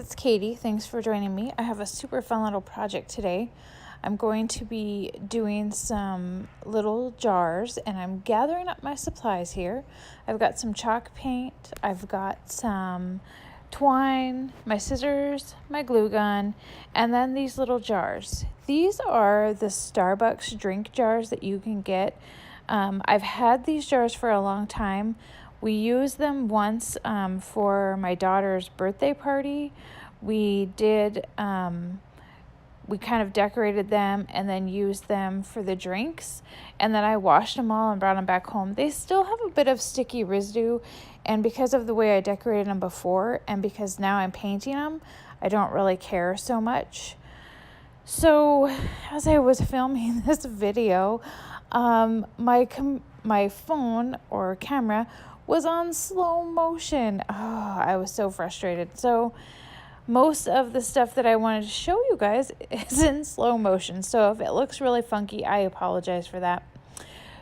it's Katie. Thanks for joining me. I have a super fun little project today. I'm going to be doing some little jars and I'm gathering up my supplies here. I've got some chalk paint, I've got some twine, my scissors, my glue gun, and then these little jars. These are the Starbucks drink jars that you can get. I've had these jars for a long time. We used them once for my daughter's birthday party. We did, we kind of decorated them and then used them for the drinks. And then I washed them all and brought them back home. They still have a bit of sticky residue. And because of the way I decorated them before and because now I'm painting them, I don't really care so much. So as I was filming this video, my phone or camera was on slow motion. Oh, I was so frustrated. So most of the stuff that I wanted to show you guys is in slow motion. So if it looks really funky, I apologize for that.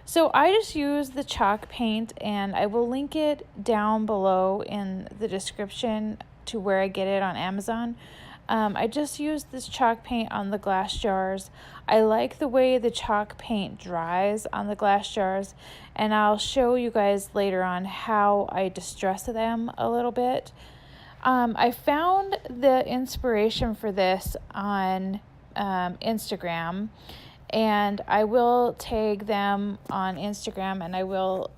So I just use the chalk paint and I will link it down below in the description to where I get it on Amazon. I just used this chalk paint on the glass jars. I like the way the chalk paint dries on the glass jars, and I'll show you guys later on how I distress them a little bit. I found the inspiration for this on Instagram, and I will tag them on Instagram, and I will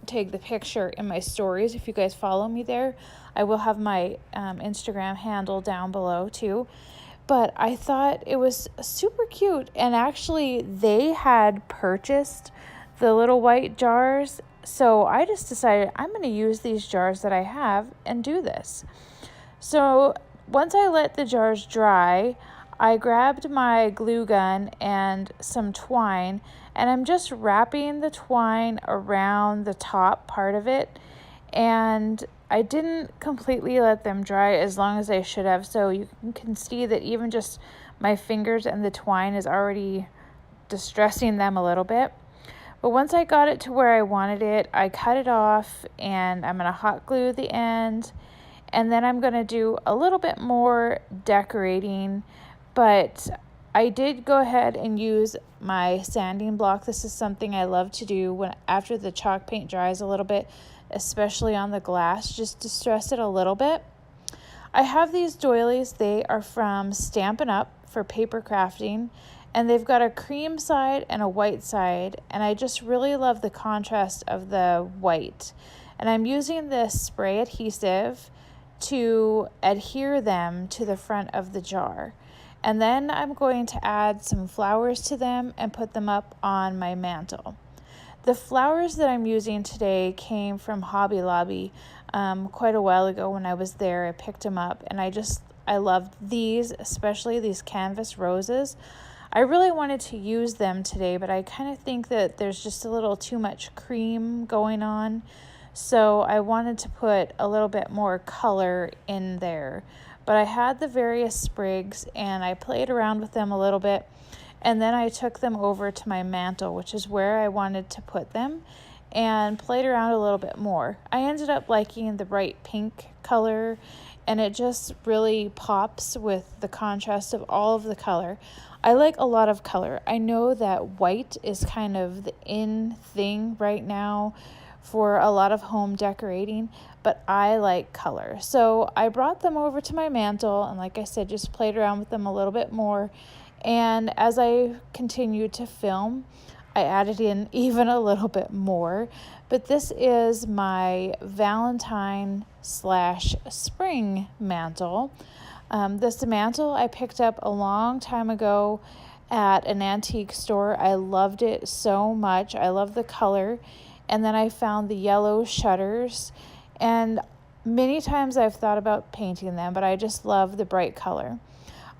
tag the picture in my stories if you guys follow me there. I will have my Instagram handle down below too. But I thought it was super cute, and actually they had purchased the little white jars, so I just decided I'm going to use these jars that I have and do this. So once I let the jars dry, I grabbed my glue gun and some twine, and I'm just wrapping the twine around the top part of it, and I didn't completely let them dry as long as I should have, so you can see that even just my fingers and the twine is already distressing them a little bit. But once I got it to where I wanted it, I cut it off and I'm going to hot glue the end, and then I'm going to do a little bit more decorating, but I did go ahead and use my sanding block. This is something I love to do after the chalk paint dries a little bit, especially on the glass, just to stress it a little bit. I have these doilies. They are from Stampin' Up! For paper crafting, and they've got a cream side and a white side, and I just really love the contrast of the white. And I'm using this spray adhesive to adhere them to the front of the jar. And then I'm going to add some flowers to them and put them up on my mantle. The flowers that I'm using today came from Hobby Lobby quite a while ago when I was there. I picked them up, and I loved these, especially these canvas roses. I really wanted to use them today, but I kind of think that there's just a little too much cream going on. So I wanted to put a little bit more color in there. But I had the various sprigs and I played around with them a little bit. And then I took them over to my mantle, which is where I wanted to put them, and played around a little bit more. I ended up liking the bright pink color, and it just really pops with the contrast of all of the color. I like a lot of color. I know that white is kind of the in thing right now for a lot of home decorating, but I like color. So I brought them over to my mantle, and like I said, just played around with them a little bit more. And as I continued to film, I added in even a little bit more. But this is my Valentine / spring mantle. This mantle I picked up a long time ago at an antique store. I loved it so much. I love the color. And then I found the yellow shutters. And many times I've thought about painting them, but I just love the bright color.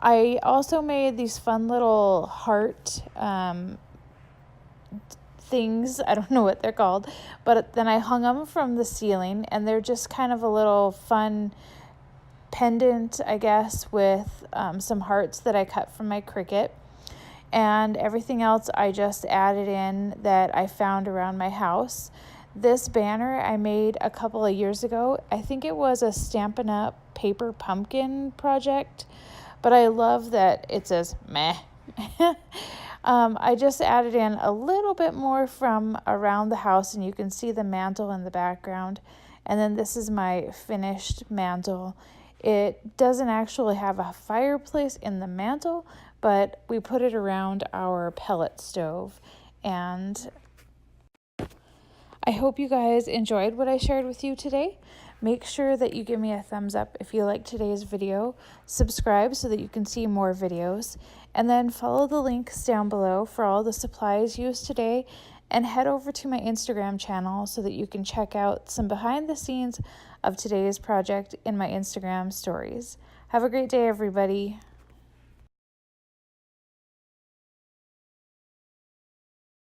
I also made these fun little heart things. I don't know what they're called, but then I hung them from the ceiling, and they're just kind of a little fun pendant, I guess, with some hearts that I cut from my Cricut. And everything else I just added in that I found around my house. This banner I made a couple of years ago. I think it was a Stampin' Up! Paper pumpkin project, but I love that it says meh. I just added in a little bit more from around the house, and you can see the mantle in the background. And then this is my finished mantle. It doesn't actually have a fireplace in the mantle, but we put it around our pellet stove. And I hope you guys enjoyed what I shared with you today. Make sure that you give me a thumbs up if you like today's video. Subscribe so that you can see more videos. And then follow the links down below for all the supplies used today. And head over to my Instagram channel so that you can check out some behind the scenes of today's project in my Instagram stories. Have a great day, everybody.